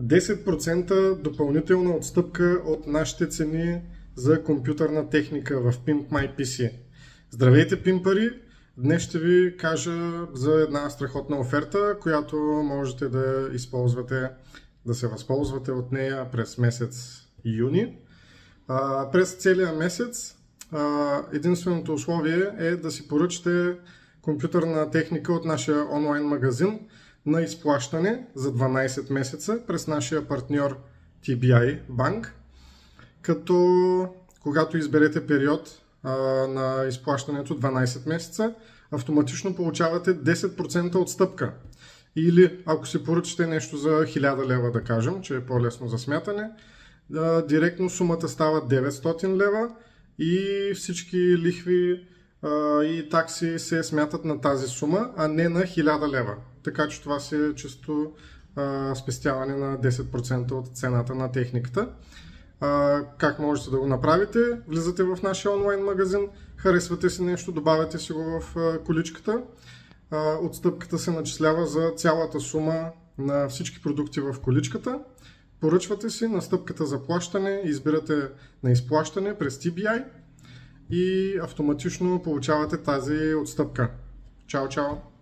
10% допълнителна отстъпка от нашите цени за компютърна техника в Pimp My PC. Здравейте, пимпари! Днес ще ви кажа за една страхотна оферта, която можете да използвате, да се възползвате от нея през месец юни. През целия месец единственото условие е да си поръчате компютърна техника от нашия онлайн магазин на изплащане за 12 месеца през нашия партньор TBI Bank, като когато изберете период на изплащането 12 месеца, автоматично получавате 10% отстъпка. Или ако си поръчате нещо за 1000 лева, да кажем, че е по-лесно за смятане, директно сумата става 900 лева и всички лихви и такси се смятат на тази сума, а не на 1000 лева. Така че това си е чисто спестяване на 10% от цената на техниката. Как можете да го направите? Влизате в нашия онлайн магазин, харесвате си нещо, добавяте си го в количката. Отстъпката се начислява за цялата сума на всички продукти в количката. Поръчвате си на стъпката за плащане, избирате на изплащане през TBI и автоматично получавате тази отстъпка. Чао, чао!